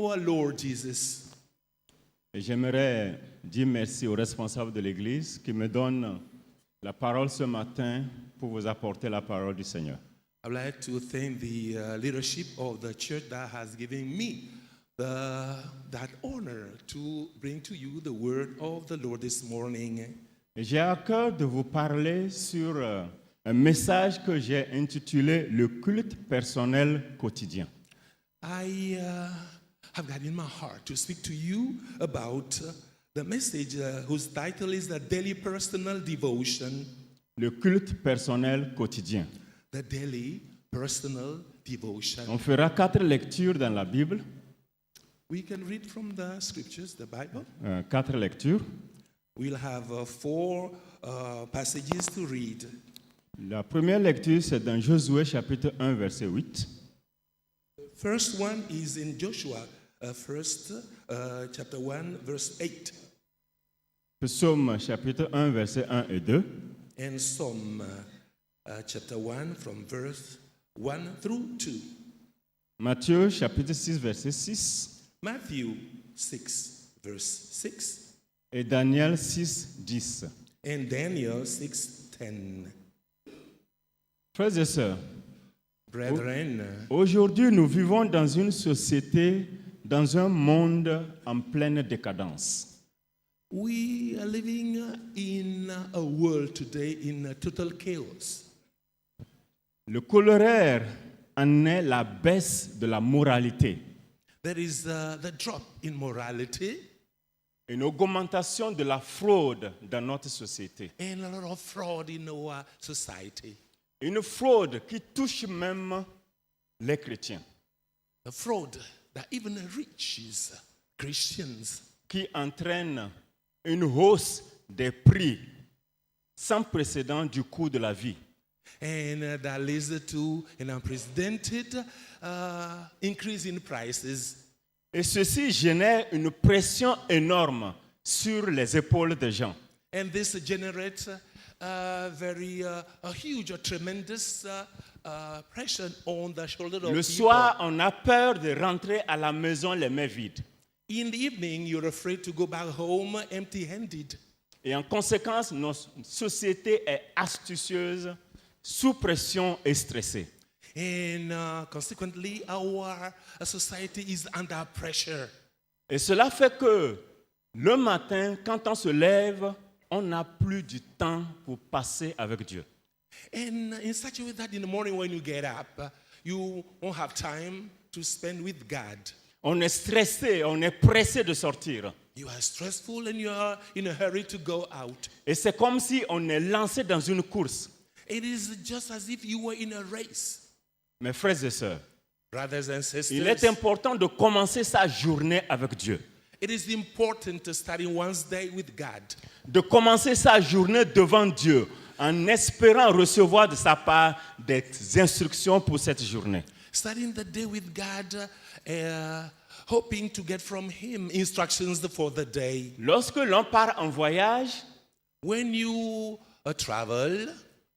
our Lord Jesus. Et j'aimerais dire merci aux responsables de l'Église qui me donnent la parole ce matin pour vous apporter la parole du Seigneur. I would like to thank the leadership of the church that has given me that honor to bring to you the word of the Lord this morning. Et j'ai à cœur de vous parler sur un message que j'ai intitulé « Le culte personnel quotidien ». I have got in my heart to speak to you about the message whose title is the daily personal devotion. Le culte personnel quotidien. The daily personal devotion. On fera 4 lectures dans la Bible. We can read from the scriptures, the Bible. 4 lectures. We'll have 4 passages to read. La première lecture, c'est dans Josué chapitre 1, verset 8. First one is in Joshua, chapter 1, verse 8. Psaume chapitre 1, verset 1 et 2. And Psalm chapter 1 from verse 1 through 2. Matthieu chapitre 6, verset 6. Matthew 6, verse 6. Et Daniel 6, 10. And Daniel 6, 10. Frères et sœurs, Brethren, aujourd'hui nous vivons dans une société, dans un monde en pleine décadence. we are living in a world today in a total chaos. Le corollaire en est la baisse de la moralité, There is the drop in morality une augmentation de la fraude dans notre société. and a lot of fraud in our society. Une fraude qui touche même les chrétiens, A fraud that even reaches Christians, qui entraîne une hausse des prix sans précédent du coût de la vie. and that leads to an unprecedented increase in prices. Et ceci génère une pression énorme sur les épaules des gens. And this generates a huge, a tremendous pressure on the shoulder of Le people. soir, on a peur de rentrer à la maison les mains vides. In the evening, you're afraid to go back home empty-handed. Et en conséquence, notre société est astucieuse, sous pression et stressée. And consequently, our society is under pressure. Et cela fait que le matin, quand on se lève, on n'a plus du temps pour passer avec Dieu. And in such a way that in the morning when you get up, you won't have time to spend with God. On est stressé, on est pressé de sortir. You are stressful and you are in a hurry to go out. Et c'est comme si on est lancé dans une course. It is just as if you were in a race. Mes frères et sœurs, Brothers and il est sisters, important de commencer sa journée avec Dieu. it is important to start in one's day with God. De commencer sa journée devant Dieu en espérant recevoir de sa part des instructions pour cette journée. Starting the day with God, hoping to get from Him instructions for the day. Lorsque l'on part en voyage, When you travel,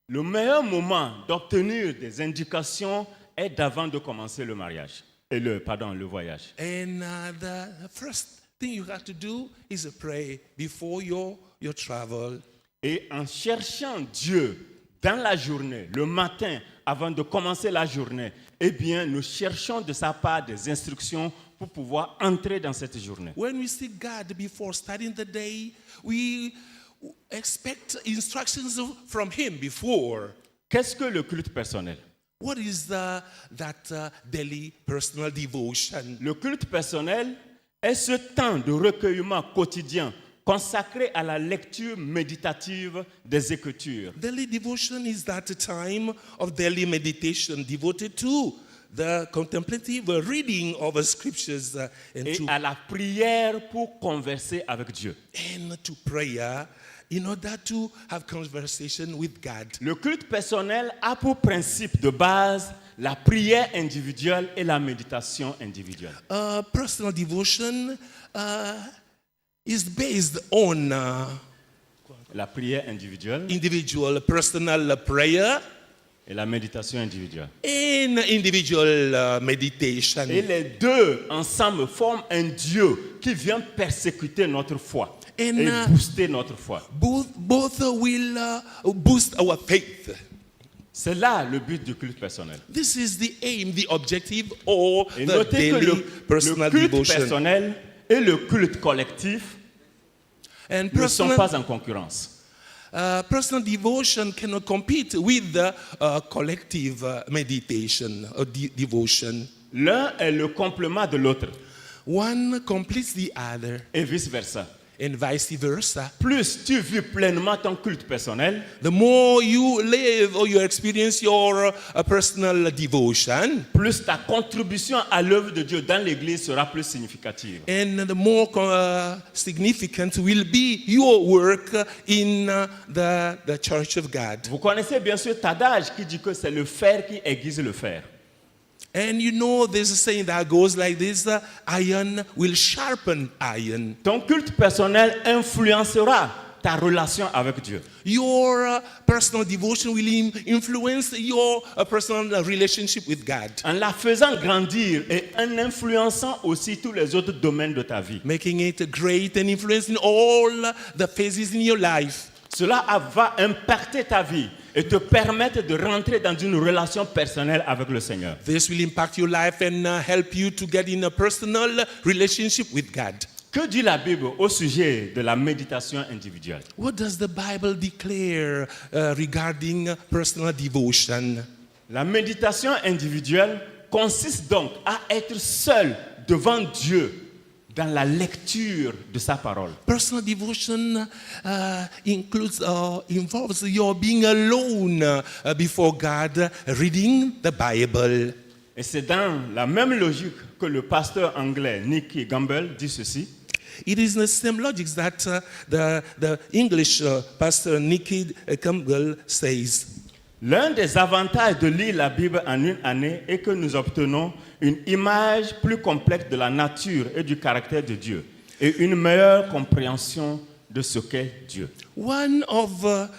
le meilleur moment d'obtenir des indications est d'avant de commencer le mariage. Le voyage. and the first thing you have to do is pray before your travel. Et en cherchant Dieu dans la journée, le matin, avant de commencer la journée, eh bien, nous cherchons de sa part des instructions pour pouvoir entrer dans cette journée. When we seek God before starting the day, we expect instructions from Him before. Qu'est-ce que le culte personnel? What is that daily personal devotion? Le culte personnel est ce temps de recueillement quotidien consacré à la lecture méditative des Écritures. Daily devotion is that time of daily meditation devoted to the contemplative reading of the scriptures Et à la prière pour converser avec Dieu. and to prayer in order to have conversation with God. Le culte personnel a pour principe de base la prière individuelle et la méditation individuelle. Personal devotion is based on La prière individuelle individual personal prayer et la méditation individuelle. and individual meditation. Et les deux ensemble forment un Dieu qui vient persécuter notre foi And, et booster notre foi. Both will boost our faith. C'est là le but du culte personnel. This is the aim, the objective of Et the notez que daily personal le culte devotion. personnel et le culte collectif And ne sont pas en concurrence. personal devotion cannot compete with the collective meditation or devotion. L'un est le complément de l'autre One completes the other, et vice-versa. and vice versa. Plus tu vis pleinement ton culte personnel, The more you live or you experience your personal devotion, plus ta contribution à l'œuvre de Dieu dans l'Église sera plus significative. and the more significant will be your work in the Church of God. Vous connaissez bien sûr cet adage qui dit que c'est le fer qui aiguise le fer. And you know, there's a saying that goes like this: iron will sharpen iron. Ton culte personnel influencera ta relation avec Dieu. Your personal devotion will influence your personal relationship with God, En la faisant grandir et en influençant aussi tous les autres domaines de ta vie. making it great and influencing all the phases in your life. Cela va impacter ta vie et te permettre de rentrer dans une relation personnelle avec le Seigneur. This will impact your life and help you to get in a personal relationship with God. Que dit la Bible au sujet de la méditation individuelle? What does the Bible declare regarding personal devotion? La méditation individuelle consiste donc à être seul devant Dieu dans la lecture de sa parole. Personal devotion involves your being alone before God, reading the Bible. Et c'est dans la même logique que le pasteur anglais Nicky Gamble dit ceci. It is the same logic that the English pastor Nicky Campbell says. L'un des avantages de lire la Bible en une année est que nous obtenons une image plus complète de la nature et du caractère de Dieu et une meilleure compréhension de ce qu'est Dieu. One of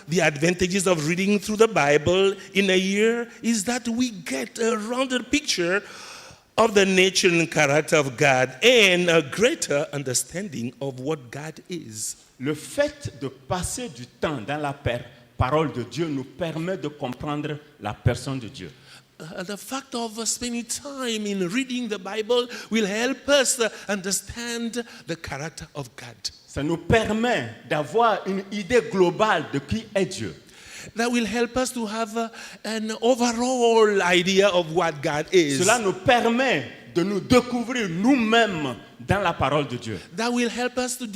the advantages of reading through the Bible in a year is that we get a rounded picture of the nature and character of God and a greater understanding of what God is. Le fait de passer du temps dans la parole de Dieu nous permet de comprendre la personne de Dieu. The fact of spending time in reading the Bible will help us understand the character of God. Ça nous permet d'avoir une idée globale de qui est Dieu. That will help us to have an overall idea of what God is. Cela nous permet de nous découvrir nous-mêmes dans la parole de Dieu. That will help us to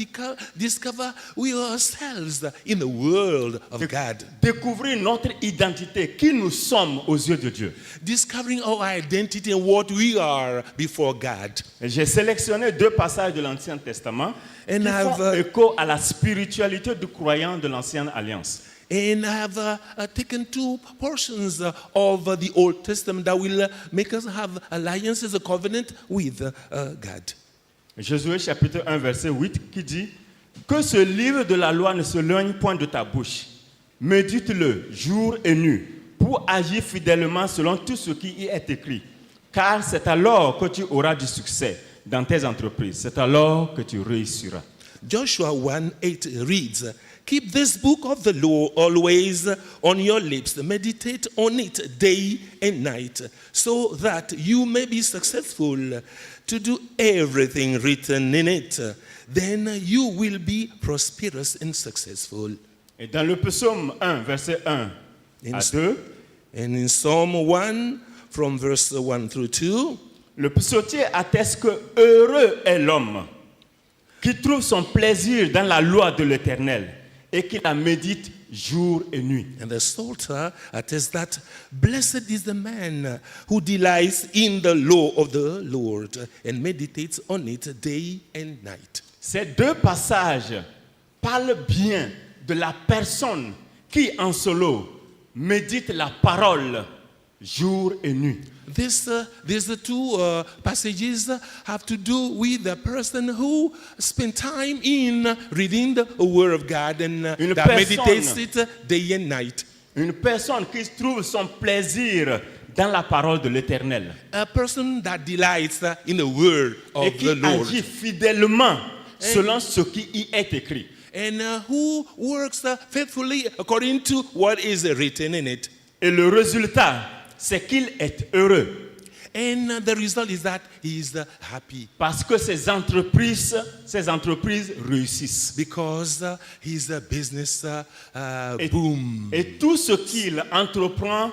discover we ourselves in the world of God. Découvrir notre identité, qui nous sommes aux yeux de Dieu. Discovering our identity and what we are before God. Et j'ai sélectionné deux passages de l'Ancien Testament And qui I've, font écho à la spiritualité du croyant de l'Ancienne Alliance. And I have taken two portions of the Old Testament that will make us have alliances, a covenant with God. Josué chapitre 1 verset 8 qui dit que ce livre de la loi ne se loigne point de ta bouche. Médite-le jour et nuit pour agir fidèlement selon tout ce qui y est écrit. Car c'est alors que tu auras du succès dans tes entreprises. C'est alors que tu réussiras. Joshua 1:8 reads, "Keep this book of the law always on your lips. Meditate on it day and night, so that you may be successful to do everything written in it. Then you will be prosperous and successful." Et dans le psaume 1, verset 1 à 2, And in Psalm 1, from verse 1 through 2, le psautier atteste que heureux est l'homme qui trouve son plaisir dans la loi de l'Éternel et qui la médite jour et nuit. and the Psalter attests that blessed is the man who delights in the law of the Lord and meditates on it day and night. Ces deux passages parlent bien de la personne qui en solo médite la parole jour et nuit. These two passages have to do with the person who spent time in reading the Word of God and Une that meditates personne. it day and night. Une personne qui trouve son plaisir dans la parole de l'Éternel A person that delights in the word et of qui the Lord. agit fidèlement selon ce qui y est écrit. And who works faithfully according to what is written in it. Et le résultat, c'est qu'il est heureux. And the result is that he is happy Parce que ces entreprises réussissent. because his business Et, boom. et tout ce qu'il entreprend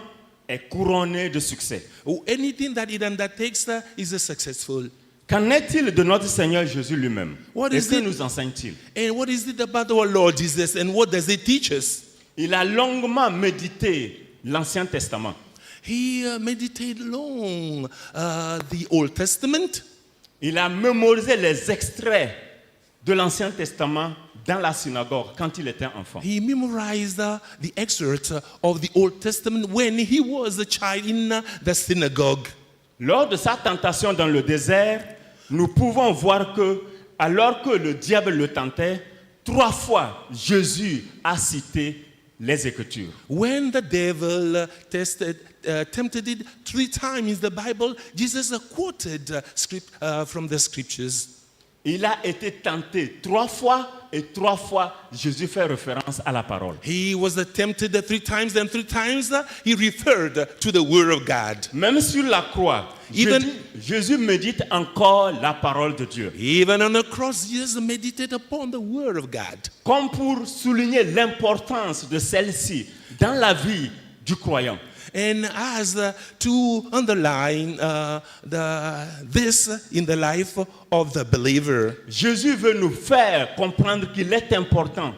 est couronné de succès. Anything that he undertakes is successful. Qu'en est-il de notre Seigneur Jésus lui-même? What Et is que it? nous enseigne-t-il? And what is it about our Lord Jesus and what does it teach us? Il a longuement médité l'Ancien Testament. He meditated long the Old Testament. Il a mémorisé les extraits de l'Ancien Testament dans la synagogue quand il était enfant. He memorized the excerpt of the Old Testament when he was a child in the synagogue. Lors de sa tentation dans le désert, nous pouvons voir que, alors que le diable le tentait, 3 fois Jésus a cité les Écritures. When the devil tempted it 3 times in the Bible, Jesus quoted from the scriptures. Il a été tenté 3 fois et 3 fois Jésus fait référence à la parole. He was tempted 3 times and 3 times he referred to the word of God. Même sur la croix, Even- Jésus médite encore la parole de Dieu. Even on the cross, Jesus meditated upon the word of God. Comme pour souligner l'importance de celle-ci dans la vie du croyant. And as to underline this in the life of the believer. Jésus veut nous faire comprendre qu'il est important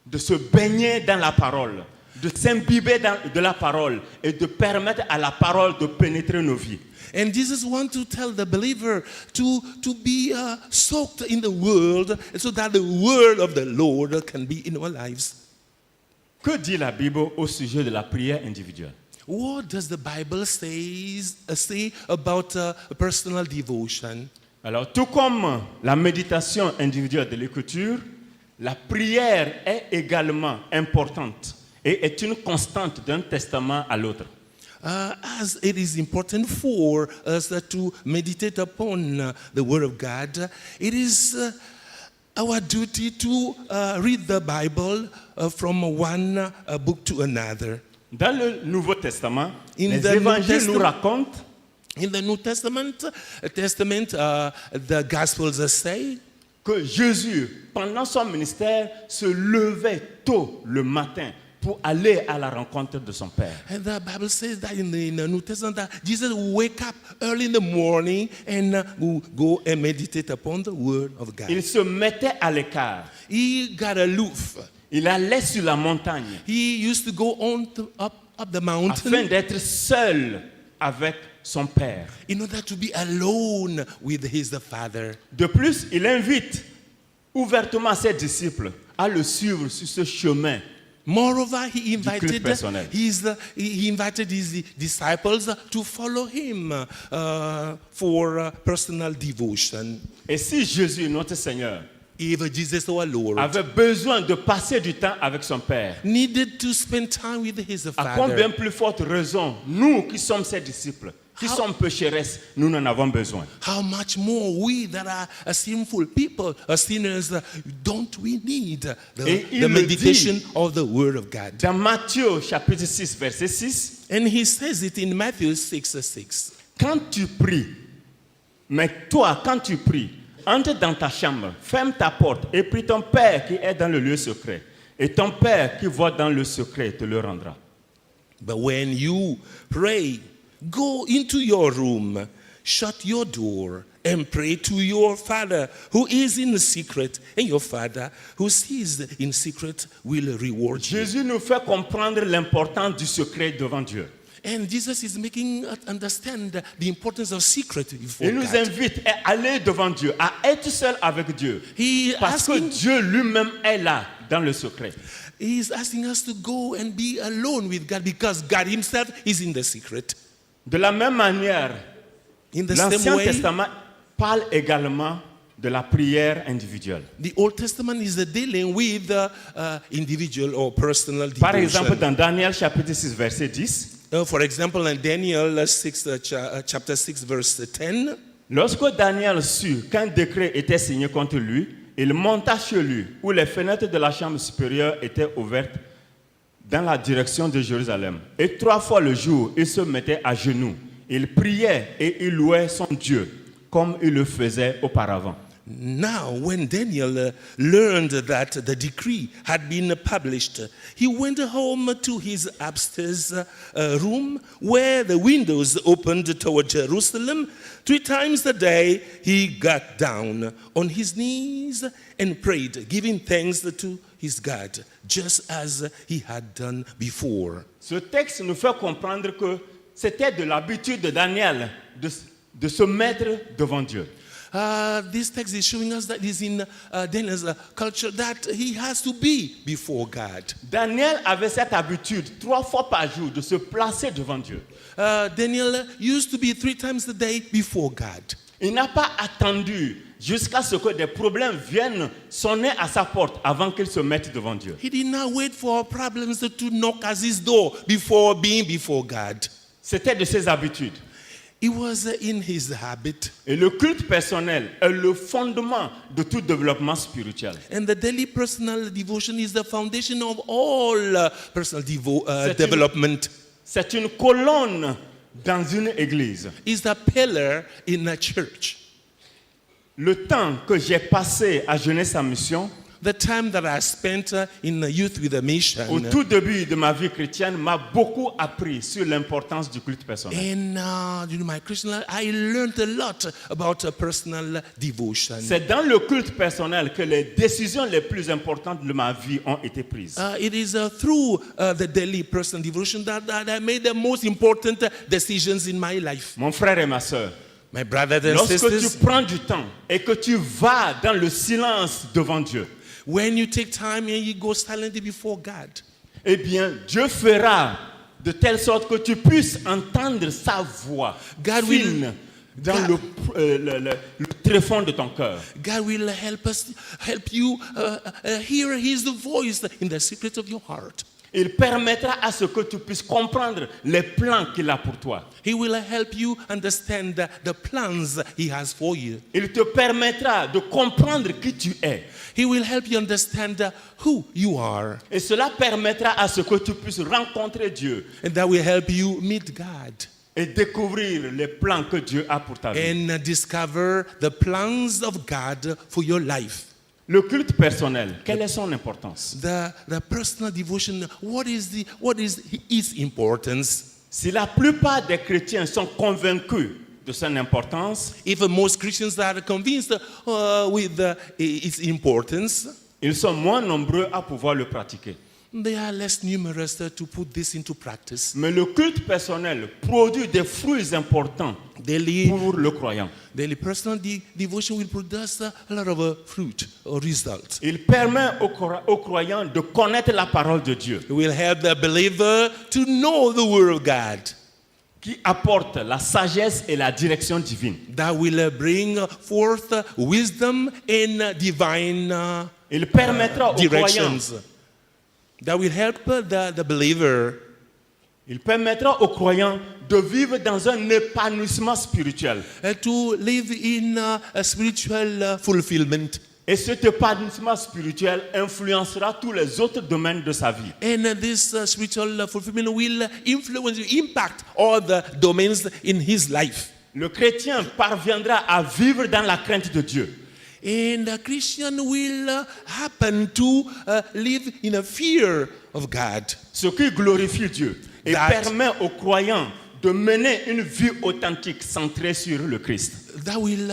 de se baigner dans la parole, de s'imbiber de la parole et de permettre à la parole de pénétrer nos vies. And Jesus wants to tell the believer to be soaked in the word so that the word of the Lord can be in our lives. Que dit la Bible au sujet de la prière individuelle? What does the Bible say about personal devotion? Alors, tout comme la méditation individuelle de l'Écriture, la prière est également importante et est une constante d'un testament à l'autre. As it is important for us to meditate upon the Word of God, it is our duty to read the Bible from one book to another. Dans le Nouveau Testament, In les the New évangiles nous Testament- racontent In the New Testament, the Gospels say que Jésus, pendant son ministère, se levait tôt le matin pour aller à la rencontre de son Père. and the Bible says that in the New Testament that Jesus will wake up early in the morning and will go and meditate upon the Word of God. Il se mettait à l'écart. He got aloof. Il allait sur la montagne He used to go up the mountain afin d'être seul avec son Père. in order to be alone with his Father. De plus, il invite ouvertement ses disciples à le suivre sur ce chemin. Moreover, he culte invited personnel. he invited his disciples to follow him for personal devotion. Et si Jésus, notre Seigneur, If Jesus our Lord avait besoin de passer du temps avec son Père, needed to spend time with his à combien Father, plus forte raison, nous qui sommes ses disciples, qui sommes pécheresses, nous en avons besoin. how much more we that are sinful people, sinners, don't we need Et il the le meditation dit. of the Word of God? Dans Matthieu chapitre 6, verset 6, And he says it in Matthew 6:6. quand tu pries, mais toi, quand tu pries, entre dans ta chambre, ferme ta porte et prie ton Père qui est dans le lieu secret. Et ton Père qui voit dans le secret te le rendra. But when you pray, go into your room, shut your door, and pray to your Father who is in secret, and your Father who sees in secret will reward you. Jésus nous fait comprendre l'importance du secret devant Dieu. And Jesus is making us understand the importance of secret before Il nous God. invite à aller devant Dieu, à être seul avec Dieu. He Parce que asking, Dieu lui-même est là, dans le secret. he is asking us to go and be alone with God because God himself is in the secret. De la même manière, In the same l'Ancien way, Testament parle également de la prière individuelle. The Old Testament is dealing with individual or personal Par exemple, devotion. dans Daniel chapitre 6, verset 10, For example, in Daniel 6, chapter 6, verse 10, lorsque Daniel sut qu'un décret était signé contre lui, il monta chez lui, où les fenêtres de la chambre supérieure étaient ouvertes dans la direction de Jérusalem. Et 3 fois le jour, il se mettait à genoux. Il priait et il louait son Dieu, comme il le faisait auparavant. now when Daniel learned that the decree had been published, he went home to his upstairs room where the windows opened toward Jerusalem. 3 times a day he got down on his knees and prayed, giving thanks to his God, just as he had done before. Ce texte nous fait comprendre que c'était de l'habitude de Daniel de se mettre devant Dieu. This text is showing us that is in Daniel's culture that he has to be before God. Daniel avait cette habitude 3 fois par jour de se placer devant Dieu. Daniel used to be 3 times a day before God. Il n'a pas attendu jusqu'à ce que des problèmes viennent sonner à sa porte avant qu'il se mette devant Dieu. He did not wait for problems to knock at his door before being before God. C'était de ses habitudes. It was in his habit. Et le culte personnel est le fondement de tout développement spirituel. And the daily personal devotion is the foundation of all personal C'est development. C'est une colonne dans une église. It's a pillar in a church. Le temps que j'ai passé à Jeunesse en Mission, The time that I spent in youth with a au mission, tout début de ma vie chrétienne, m'a beaucoup appris sur l'importance du culte personnel. and during my Christian life, I learned a lot about personal devotion. C'est dans le culte personnel que les décisions les plus importantes de ma vie ont été prises. It is through the daily personal devotion that I made the most important decisions in my life. Mon frère et ma sœur, My brothers and lorsque tu sisters, prends du temps et que tu vas dans le silence devant Dieu, when you take time and you go silently before God, eh bien, Dieu fera de telle sorte que tu puisses entendre sa voix God will- fine dans God- le tréfonds de ton cœur. God will help you hear His voice in the secret of your heart. Il permettra à ce que tu puisses comprendre les plans qu'il a pour toi. He will help you understand the plans He has for you. Il te permettra de comprendre qui tu es. He will help you understand who you are. Et cela permettra à ce que tu puisses rencontrer Dieu And that will help you meet God et découvrir les plans que Dieu a pour ta vie. and discover the plans of God for your life. Le culte personnel, quelle est son importance? The personal devotion, what is its importance? Si la plupart des chrétiens sont convaincus de son importance, If most Christians are convinced with its importance, ils sont moins nombreux à pouvoir le pratiquer. they are less numerous to put this into practice. Mais le culte personnel produit des fruits importants Daily pour le croyant. personal devotion will produce a lot of fruit or results. Il permet aux croyants de connaître la parole de Dieu, It will help the believer to know the Word of God. qui apporte la sagesse et la direction divine. That will bring forth wisdom and divine Il permettra aux croyants, directions. That will help the believer. il permettra aux croyants de vivre dans un épanouissement spirituel. To live in a spiritual fulfillment. Et cet épanouissement spirituel influencera tous les autres domaines de sa vie. And this spiritual fulfillment will impact all the domains in his life. Le chrétien parviendra à vivre dans la crainte de Dieu. And a Christian will happen to live in a fear of God. Ce qui glorifie Dieu et That- permet aux croyants de mener une vie authentique centrée sur le Christ. That will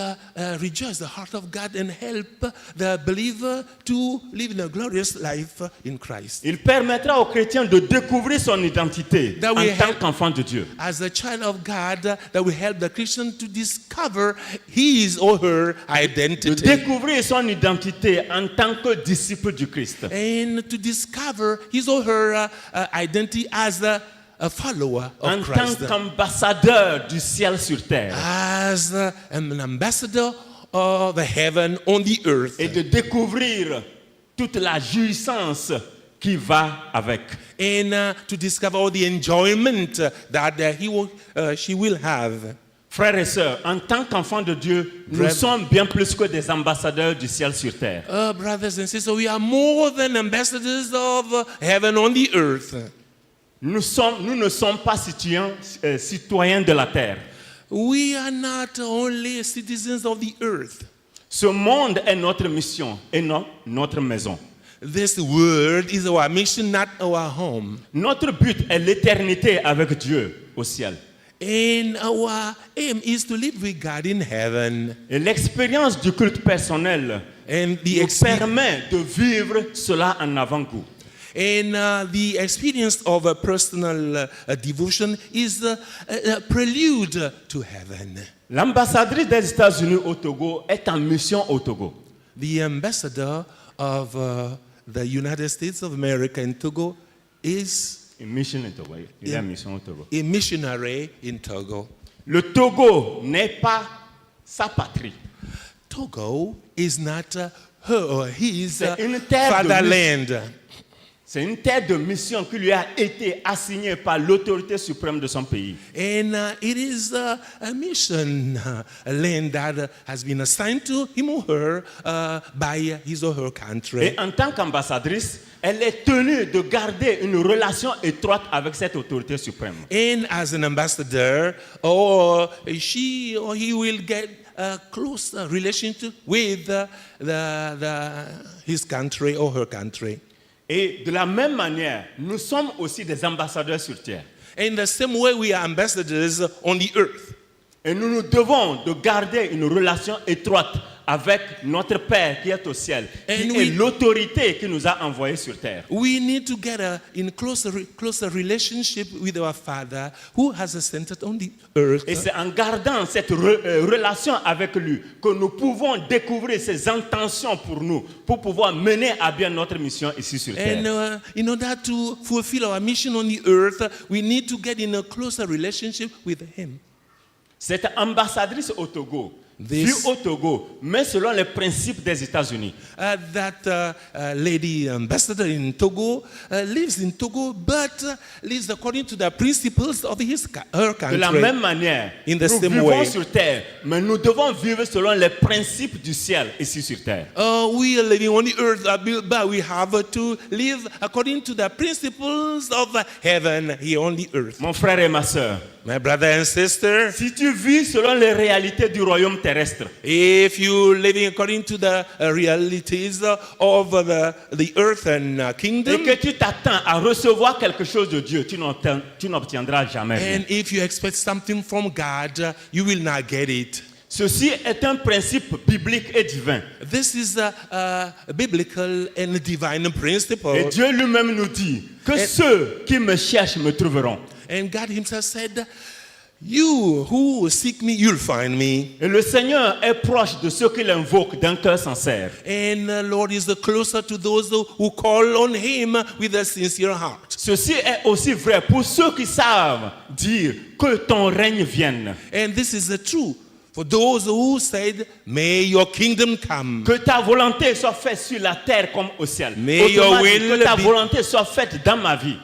rejoice the heart of God and help the believer to live in a glorious life in Christ. Il permettra aux chrétiens de découvrir son identité That en we tant have- qu'enfant de Dieu. As a child of God, that will help the Christian to discover his or her De identity. découvrir son identité en tant que disciple du Christ. And to discover his or her identity as a follower En of tant Christ. qu'ambassadeur du ciel sur terre. As an ambassador of heaven on the earth. et de découvrir toute la jouissance qui va avec. And to discover all the enjoyment that she will have. Frères et sœurs, en tant qu'enfants de Dieu, nous Bref. sommes bien plus que des ambassadeurs du ciel sur terre. Brothers and sisters, we are more than ambassadors of heaven on the earth. Nous ne sommes pas citoyens de la terre. We are not only citizens of the earth. Ce monde est notre mission et notre maison. This world is our mission, not our home. Notre but est l'éternité avec Dieu au ciel. And our aim is to live with God in heaven. Et l'expérience du culte personnel And the nous experience permet de vivre cela en avant-goût. the experience of a personal devotion is a prelude to heaven. L'ambassadrice des États-Unis au Togo est en mission au Togo. The ambassador of the United States of America in Togo is Une mission au Togo. Il est en mission au Togo. a missionary in Togo. Le Togo n'est pas sa patrie. Togo is not her or his C'est une terre de fatherland. C'est une terre de mission qui lui a été assignée par l'autorité suprême de son pays. And it is a mission land that has been assigned to him or her by his or her country. Et en tant qu'ambassadrice, elle est tenue de garder une relation étroite avec cette autorité suprême. And as an ambassador, or she or he will get a close relationship with his country or her country. Et de la même manière, nous sommes aussi des ambassadeurs sur terre. In the same way, we are ambassadors on the earth. Et nous nous devons de garder une relation étroite avec notre Père qui est au ciel, qui And est l'autorité qui nous a envoyés sur terre. We need to get in closer relationship with our Father who has ascended on the earth. Et c'est en gardant cette relation avec lui que nous pouvons découvrir ses intentions pour nous, pour pouvoir mener à bien notre mission ici sur terre. And in order to fulfill our mission on the earth, we need to get in a closer relationship with Him. Cette ambassadrice au Togo vit This- au Togo, mais selon les principes des États-Unis. That lady ambassador in Togo lives in Togo, but lives according to the principles of her De la country. même manière, In the nous same vivons way. sur terre, mais nous devons vivre selon les principes du ciel ici sur terre. We are living on the earth, but we have to live according to the principles of heaven here on the earth. Mon frère et ma sœur, My brother and sister, si tu vis selon les réalités du royaume terrestre, if you're living according to the realities of the earth and et kingdom, que tu t'attends à recevoir quelque chose de Dieu, tu n'obtiendras jamais rien. and if you expect something from God, you will not get it. Ceci est un principe biblique et divin. This is a biblical and divine principle. Et Dieu lui-même nous dit que ceux qui me cherchent me trouveront. And God Himself said, "You who seek me, you'll find me." Et le Seigneur est proche de ceux qui l'invoquent d'un cœur sincère. And the Lord is closer to those who call on Him with a sincere heart. Ceci est aussi vrai pour ceux qui savent dire que ton règne vienne. And this is true for those who said, "May your kingdom come." Que ta volonté soit faite sur la terre comme au ciel. May your Autrement dit, will que ta be- volonté soit faite dans ma vie.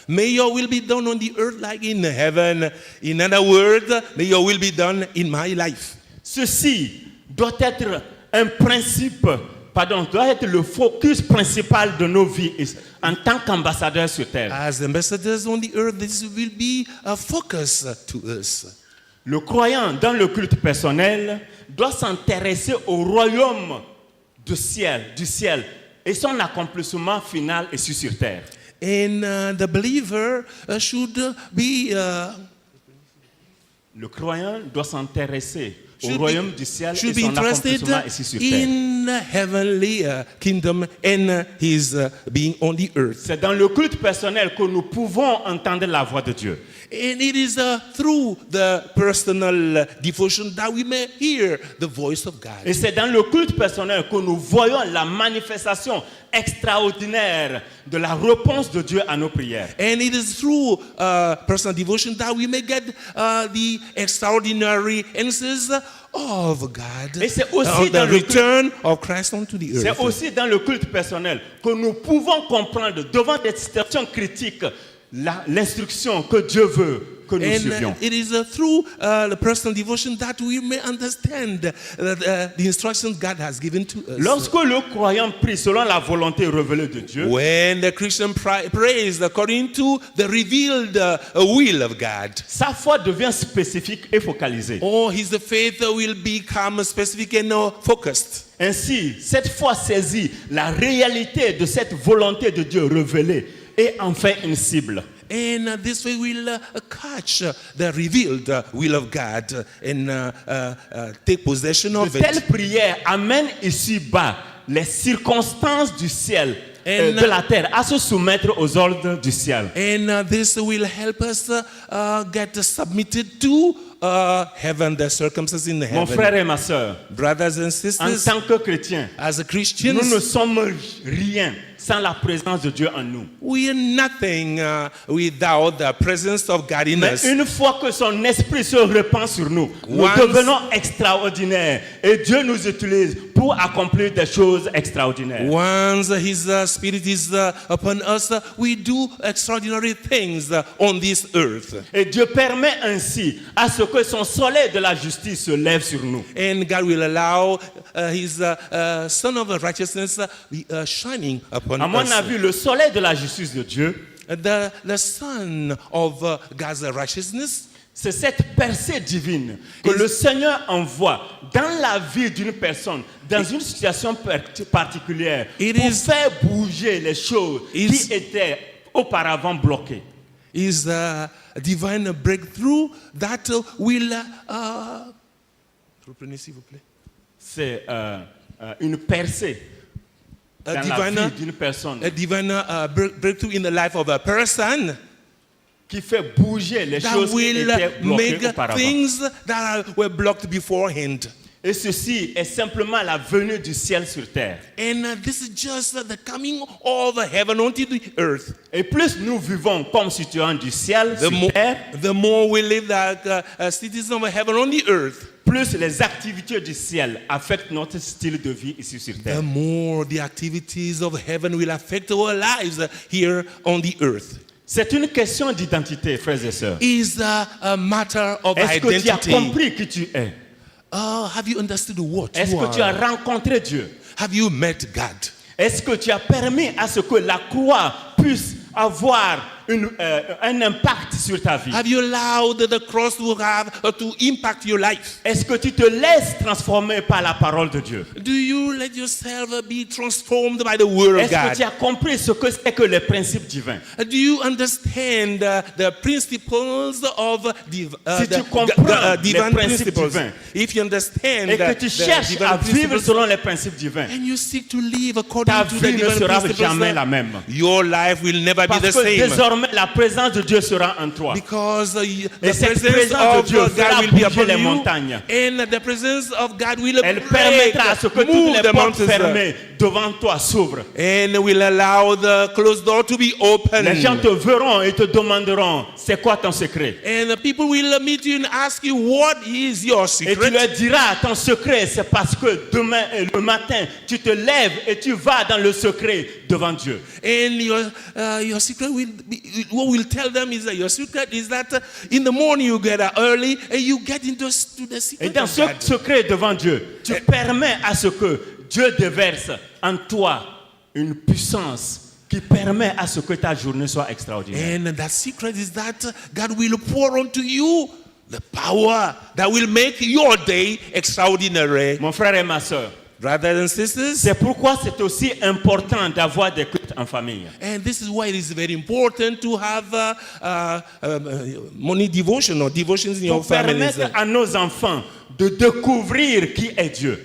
May your will be done on the earth like in heaven. In other words, may your will be done in my life. Ceci doit être un principe, doit être le focus principal de nos vies en tant qu'ambassadeurs sur terre. As ambassadors on the earth, this will be a focus to us. Le croyant dans le culte personnel doit s'intéresser au royaume du ciel et son accomplissement final ici sur terre. And the believer should be Le croyant doit s'intéresser au should royaume du ciel et should be son interested accomplissement ici sur terre. in the heavenly kingdom and his being on the earth. C'est dans le culte personnel que nous pouvons entendre la voix de Dieu. And it is through the personal devotion that we may hear the voice of God. Et c'est dans le culte personnel que nous voyons la manifestation extraordinaire de la réponse de Dieu à nos prières. And it is through personal devotion that we may get the extraordinary answers of God, Et c'est aussi of the dans le return of Christ onto the C'est earth. aussi dans le culte personnel que nous pouvons comprendre devant des situations critiques l'instruction que Dieu veut que nous And suivions. it is through the personal devotion that we may understand the instructions God has given to us. Lorsque le croyant prie selon la volonté révélée de Dieu, When the Christian prays according to the revealed will of God, sa foi devient spécifique et focalisée. oh, his faith will become specific and focused. Ainsi, cette foi saisit la réalité de cette volonté de Dieu révélée et en fait une cible. And this way we'll catch the revealed will of God and take possession De of telles it. prières amènent ici-bas les circonstances du ciel et And, de la terre à se soumettre aux ordres du ciel. And this will help us get submitted to heaven, the circumstances in Mon frère heaven. et ma sœur, Brothers and en sisters, tant que chrétiens, as a nous Christians, ne sommes rien sans la présence de Dieu en nous. we are nothing without the presence of God in Mais us. une fois que son esprit se répand sur nous, nous Once- devenons extraordinaires et Dieu nous utilise pour accomplir des choses extraordinaires. Once His Spirit is upon us, we do extraordinary things on this earth. Et Dieu permet ainsi à ce que son soleil de la justice se lève sur nous. And God will allow His Son of Righteousness be shining upon À mon us. avis, le soleil de la justice de Dieu, The Son of God's righteousness, c'est cette percée divine que le Seigneur envoie dans la vie d'une personne, dans une situation particulière, It pour is- faire bouger les choses is- qui étaient auparavant bloquées. is a divine breakthrough that will. Reprenez, s'il vous plaît. C'est une percée dans la divine- vie d'une personne A divine breakthrough in the life of a person qui fait bouger les that choses qui will étaient bloquées make auparavant. things that were blocked beforehand. Et ceci est simplement la venue du ciel sur terre. And this is just the coming of heaven onto the earth. Et plus nous vivons comme citoyens du ciel sur The terre, more we live like citizens of heaven on the earth, plus les activités du ciel affectent notre style de vie ici sur the terre. more the activities of heaven will affect our lives here on the earth. C'est une question d'identité, frères et sœurs. Is a matter of Est-ce que tu as identity. compris qui tu es? Have you understood what Est-ce you que tu as are? rencontré Dieu? Have you met God? Est-ce que tu as permis à ce que la croix puisse avoir un impact sur ta vie? Have you allowed the cross to have to impact your life? Est-ce que tu te laisses transformer par la parole de Dieu? Do you let yourself be transformed by the word of Est-ce que God? tu as compris ce que c'est que les principes divins? Do you understand the principles of Si tu comprends les divine principes principles? divins If you understand Et que the tu cherches divine à vivre principles, selon les principes divins, and you seek to live according ta to the vie ne divine sera principles, jamais la même. your life will never be Parce the que same. désormais, la présence de Dieu sera en toi. Because the Et cette presence présence of de Dieu fera God will be bouger upon les you, montagnes. and the presence of God will Elle break, permettra à ce que toutes move les the portes mountains, fermées devant toi s'ouvrent. and will allow the closed door to be open. Les gens te verront et te demanderont, c'est quoi ton secret? And the people will meet you and ask you, what is your Et tu secret? leur diras, ton secret, c'est parce que demain, le matin, tu te lèves et tu vas dans le secret devant Dieu. And your secret will be, what we'll tell them is that your secret is that in the morning you get up early and you get into to the Et secret dans of ce God. secret devant Dieu, tu permets à ce que Dieu déverse en toi une puissance qui permet à ce que ta journée soit extraordinaire. And that secret is that God will pour onto you the power that will make your day extraordinary. Mon frère et ma soeur, Brothers and sisters, c'est pourquoi c'est aussi important d'avoir des cultes en famille. and this is why it is very important to have morning devotion or devotions in your Pour families. permettre à nos enfants de découvrir qui est Dieu.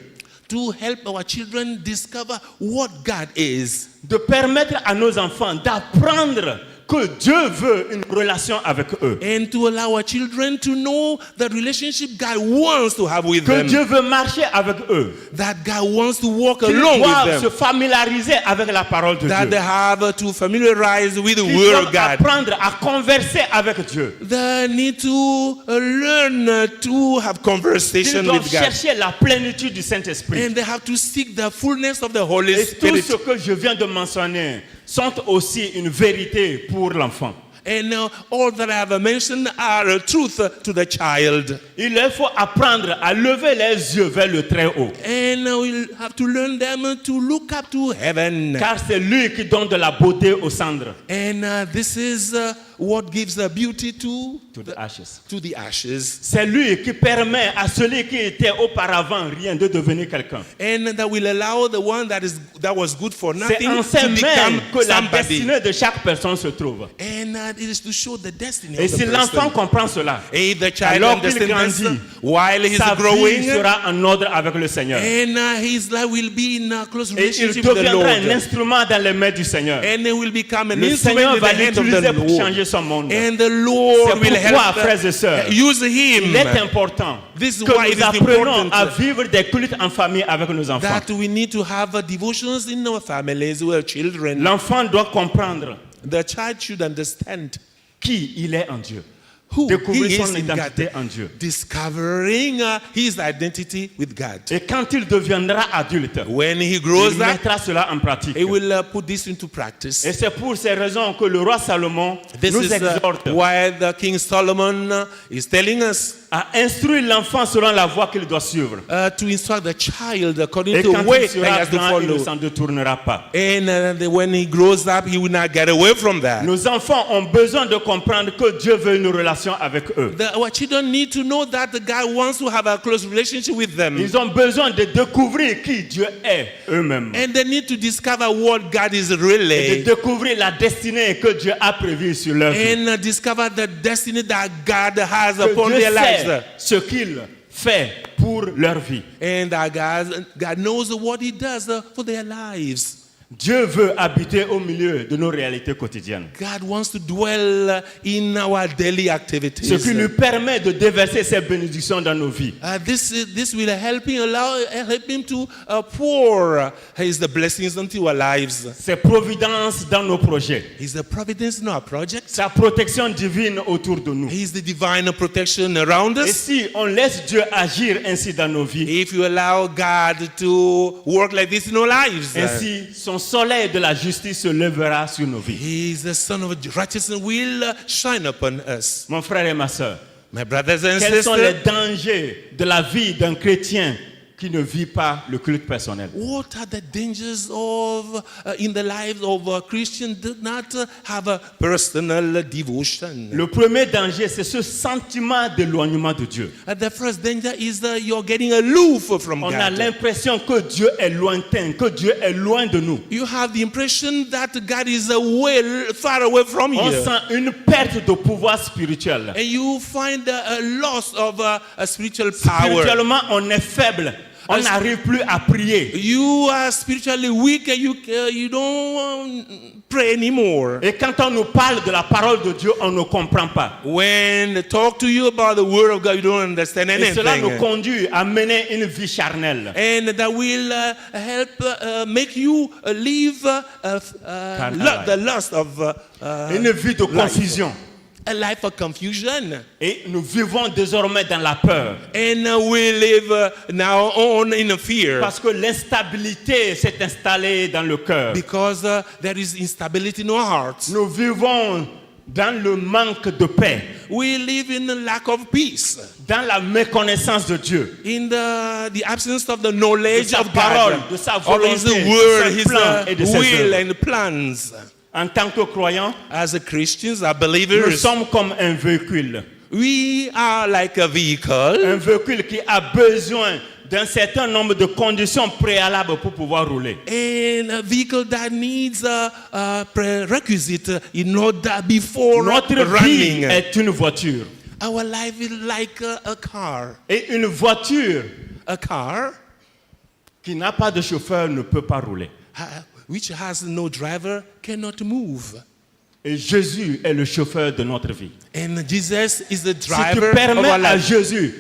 To help our children discover what God is. De permettre à nos enfants d'apprendre que Dieu veut une relation avec eux. And to allow our children to know the relationship God wants to have with Que them. Dieu veut marcher avec eux. That God wants to walk Qu'ils along with doivent se them. familiariser avec la parole de That Dieu. they have to familiarize with the Qu'ils Word doivent of God. apprendre à converser avec Dieu. They need to learn to have Qu'ils conversation doivent with God. chercher la plénitude du Saint-Esprit. And they have to seek the fullness of the Holy Et tout Spirit. ce que je viens de mentionner sont aussi une vérité pour l'enfant. And all that I have mentioned are a truth to the child. Il leur faut apprendre à lever les yeux vers le Très-Haut. And we'll have to learn them to look up to heaven. Car c'est lui qui donne de la beauté aux cendres. And this is what gives beauty to To the ashes. to the ashes. C'est lui qui permet à celui qui était auparavant rien de devenir quelqu'un. And that will allow the one that was good for C'est nothing en ces to mains become que la somebody. destinée de chaque personne se trouve. And it is to show the destiny Et of si the l'enfant person. comprend cela, If the child alors qu'il understands this, grandit, while he's sa vie growing, sera en ordre avec le Seigneur. and his life will be in a close Et il relationship with the deviendra un Lord. instrument dans les mains du Seigneur. And it will become an Le instrument Seigneur in the va hand of l'utiliser the pour Lord. changer son monde. And the Lord C'est will pourquoi, help frères et sœurs, use him. Il est important This is que why it nous is apprenons important à vivre des cultes en famille avec nos enfants. that we need to have devotions in our families with our children. L'enfant doit comprendre The child should understand qui il est en Dieu. who Découvrir he son is in God. identité en Dieu. Discovering his identity with God. Et quand il deviendra adulte, When he il grows up, mettra cela en pratique. he will put this into practice. Et c'est pour ces raisons que le roi Salomon This nous is exhorte why the King Solomon is telling us à instruire l'enfant selon la voie qu'il doit suivre. to instruct the child according Et to the quand way il that he sera has to grand, il ne follow. s'en détournera pas. And when he grows up, he will not get away from that. Nos enfants ont besoin de comprendre que Dieu veut une relation avec eux. Our children need to know that God wants to have a close relationship with them. Ils ont besoin de découvrir qui Dieu est eux-mêmes. And they need to discover what God is Et de really. découvrir la destinée que Dieu a prévue sur leur vie. And discover the destiny that God has Que upon Dieu their sait lives. ce qu'il fait pour leur vie. And that God knows what he does for their lives. Dieu veut habiter au milieu de nos réalités quotidiennes. God wants to dwell in our daily Ce activities. qui lui permet de déverser ses bénédictions dans nos vies. This will help him to pour his blessings into our lives. Ses providences dans nos projets. He's the providence in our projects. Sa protection divine autour de nous. He's the divine protection around Et us. si on laisse Dieu agir ainsi dans nos vies, If you allow God to work like this in our lives, ainsi son soleil de la justice se lèvera sur nos vies. He's the Son of righteousness will shine upon us. Mon frère et ma sœur, My brothers and quels sont les sisters, dangers de la vie d'un chrétien qui ne vit pas le culte personnel? what are the dangers of in the lives of a Christian do not have a personal devotion? Le premier danger, c'est ce sentiment d'éloignement de Dieu. The first danger is that you're getting aloof from On a God. l'impression que Dieu est lointain, que Dieu est loin de nous. You have the impression that God is far away from On you. sent une perte de pouvoir spirituel. And you find a loss of a spiritual power. Spirituellement, on est faible. On n'arrive plus à prier. You are spiritually weak and you don't pray anymore. Et quand on nous parle de la parole de Dieu, on ne comprend pas. When they talk to you about the word of God, you don't understand Et cela nous anything. conduit à mener une vie charnelle. And that will help make you live the lust of Une vie de confusion. a life of confusion. Et nous vivons désormais dans la peur. And we live now on in fear. Parce que l'instabilité s'est installée dans le cœur. Because there is instability in our hearts. Nous vivons dans le manque de paix, We live in a lack of peace. dans la méconnaissance de Dieu. In the absence of the knowledge De sa of parole, God, de sa of His volonté, de word, ses His plans et de ses will œuvres. and plans. En tant que croyants, As Christians, as nous believers, sommes comme un véhicule. we are like a vehicle. Un véhicule qui a besoin d'un certain nombre de conditions préalables pour pouvoir rouler. And a vehicle that needs a prerequisite in order before Notre vie running. est une voiture. Our life is like a car. Et une voiture A car qui n'a pas de chauffeur ne peut pas rouler. which has no driver cannot move. Et Jésus est le chauffeur de notre vie. And Jesus is the Si tu driver of permets our à life. Jésus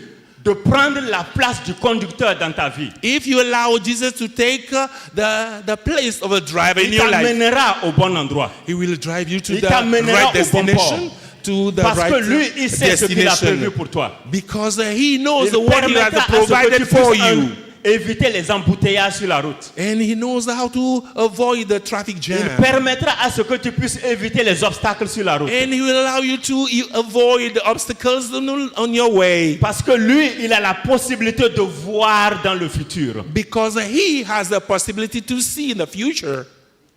de prendre la place du conducteur dans ta vie, If you allow Jesus to take the place of a driver in il your life, t'amènera au bon endroit. he will drive you to Il the t'amènera right au bon destination, port. to the Parce que right lui, il sait ce qu'il a prévu destination. pour toi. Because he knows Il what he has permettra à ce que provided tu for puisses you. éviter les embouteillages sur la route. And he knows how to avoid the traffic Il jam. permettra à ce que tu puisses éviter les obstacles sur la route. And he will allow you to avoid the obstacles on your way. Parce que lui, il a la possibilité de voir dans le futur. Because he has the possibility to see in the future.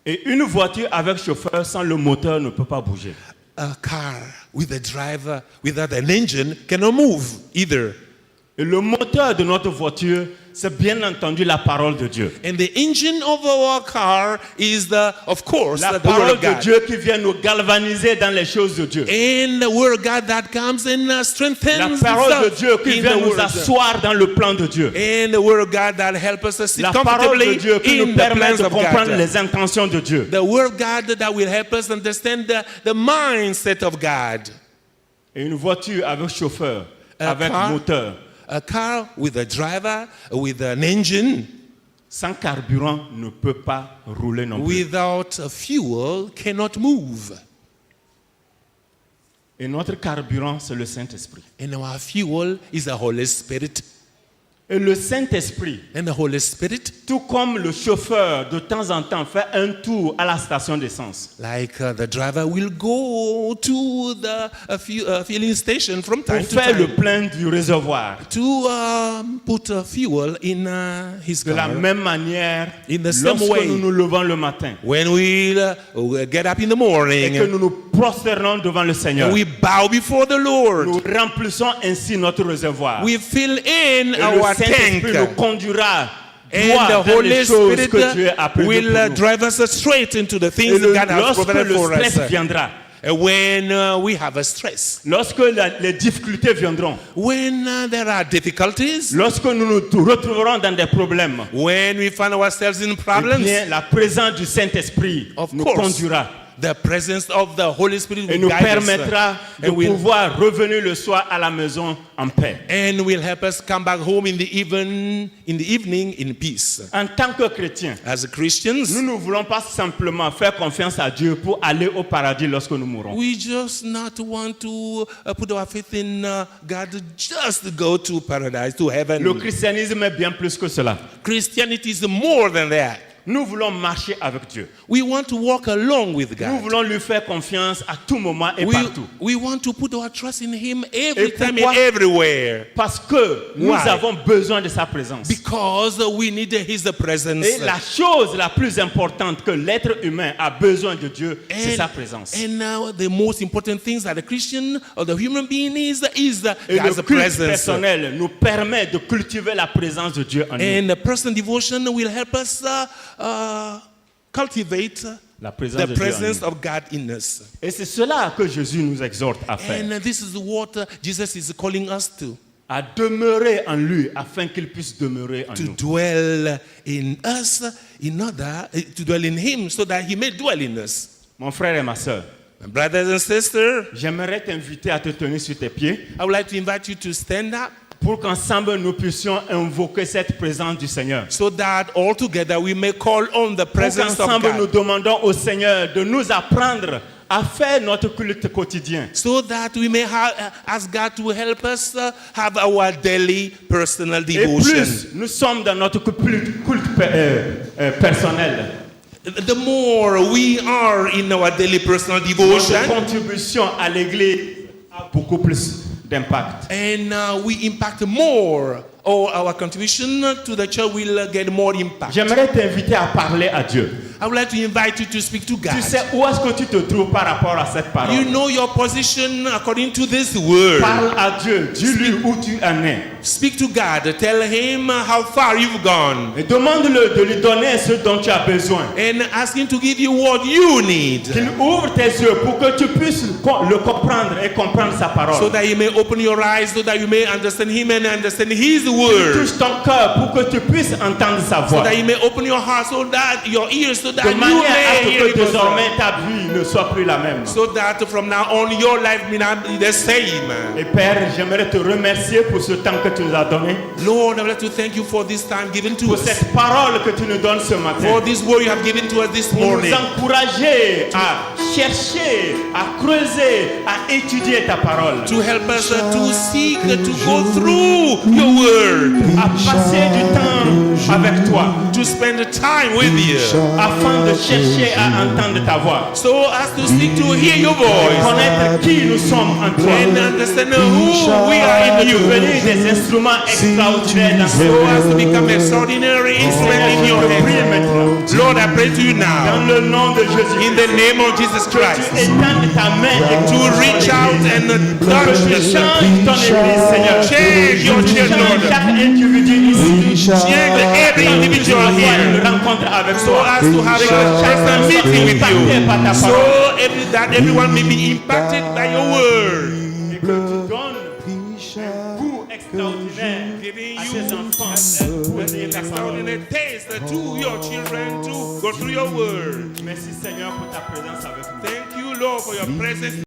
Et une voiture avec chauffeur sans le moteur ne peut pas bouger. A car with a driver without an engine cannot move either. Et le moteur de notre voiture, c'est bien entendu la parole de Dieu. And the engine of our car is of course, La the word parole of de God. Dieu qui vient nous galvaniser dans les choses de Dieu. And the word of God that comes and La strengthens parole de itself Dieu qui in vient the nous word. asseoir dans le plan de Dieu. And the word of God that helps us to sit La parole comfortably de Dieu qui in nous the permet plans de of comprendre God. les intentions de Dieu. The word of God that will help us understand the mindset of God. Et une voiture avec chauffeur, A avec car- moteur, A car with a driver, with an engine, sans carburant ne peut pas rouler non plus. without a fuel, cannot move. Et notre carburant, c'est le Saint-Esprit. And our fuel is the Holy Spirit. Et le Saint-Esprit, And the Holy Spirit, tout comme le chauffeur de temps en temps fait un tour à la station d'essence like the driver, will go to the filling station from pour time to faire le time plein du réservoir. to put fuel in his De la car. même manière, In the same lorsque way. nous nous levons le matin When we get up in the et que morning, nous nous prosternons devant le Seigneur, we bow before the Lord. nous remplissons ainsi notre réservoir. We fill in Et le our Saint-Esprit nous tank. conduira And droit the dans les Holy choses Spirit que Dieu a prévues will pour nous. drive us straight into the Et things that God has lorsque provided le for stress us. viendra, When we have a stress, lorsque les difficultés viendront, when there are difficulties, lorsque nous nous retrouverons dans des problèmes, when we find ourselves in eh problems, bien, la présence du Saint-Esprit of nous course, conduira the presence of the Holy Spirit et will nous guide us permettra de and will, pouvoir revenir le soir à la maison en paix. and will help us come back home in the evening in peace. En tant que chrétiens, As Christians, nous ne voulons pas simplement faire confiance à Dieu pour aller au paradis lorsque nous mourrons. we just not want to put our faith in God just to go to paradise, to heaven. Le christianisme est bien plus que cela. Christianity is more than that. Nous voulons marcher avec Dieu. We want to walk along with Nous God. voulons lui faire confiance à tout moment et partout. We want to put our trust in Him every Et time pourquoi? and everywhere. Parce que nous Why? avons besoin de sa présence. Because we need His presence. Et la chose la plus importante que l'être humain a besoin de Dieu, c'est sa présence. And now the most important things that the Christian or the human being is Et le God's culte presence. personnel nous permet de cultiver la présence de Dieu en nous. And the personal devotion will help us cultivate La présence the de Dieu en presence nous. of God in us. Et c'est cela que Jésus nous exhorte à faire. And this is what Jesus is calling us to À demeurer en lui afin qu'il puisse demeurer en nous. dwell in us, to dwell in Him, so that He may dwell in us. Mon frère et ma sœur, My brothers and sisters, j'aimerais t'inviter à te tenir sur tes pieds I would like to invite you to stand up pour qu'ensemble nous puissions invoquer cette présence du Seigneur. so that all together we may call on the Pour presence of qu'ensemble nous God. demandons au Seigneur de nous apprendre à faire notre culte quotidien. So that we may ask God to help us have our daily personal Et devotion. plus nous sommes dans notre culte personnel, The more we are in our daily personal notre devotion, contribution à l'Église a beaucoup plus d'impact. and we impact more, or our contribution to the church will get more impact. J'aimerais t'inviter à parler à Dieu. I would like to invite you to speak to Tu God. sais où est-ce que tu te trouves par rapport à cette parole? You know your position according to this word. Parle à Dieu, dis-lui où tu en es. Speak to God. Tell Him how far you've gone. Et demande-le de lui donner ce dont tu as besoin. And ask Him to give you what you need, Qu'il ouvre tes yeux pour que tu puisses le comprendre et comprendre sa parole. so that He may open your eyes, so that you may understand Him and understand His Qu'il word. touche ton cœur pour que tu puisses entendre sa So voix. that He may open your heart, so that your ears, so that de you manière à may ce hear que it, désormais ta vie ne soit plus la même. so that from now on your life may not be the same. Et Père, j'aimerais te remercier pour ce temps que tu nous as donné, Lord, I would like to thank you for this time given to pour us, cette parole que tu nous donnes ce matin, for this word you have given to us this pour nous morning, encourager à chercher, à creuser, à étudier ta parole, to help us to seek, to go through your word, à passer du temps avec toi, to spend time with you, afin de chercher à entendre ta voix, so as to seek to hear your voice connaître qui nous sommes en toi, and understand who we are in you, devenir des instruments extraordinaires dans so ce as to monde. become extraordinary instrument in your Je prie hands. maintenant, Lord, I pray to you dans now, le nom de Jésus, in the name of Jesus tu Christ, étends ta main et to reach out and touch tu us, changes ton église, Seigneur. change your Tu children, changes chaque individu ici. change every individual Une here, rencontre avec so toi. as to have a personal meeting with Impacté you, par ta so parole. that everyone may be impacted by your word, Et que tu donnes un goût extraordinaire giving à you tes enfants pour lire ta parole. extraordinary taste to your children to go through your word. Merci Seigneur pour ta présence avec nous. Thank you, Lord, for your presence.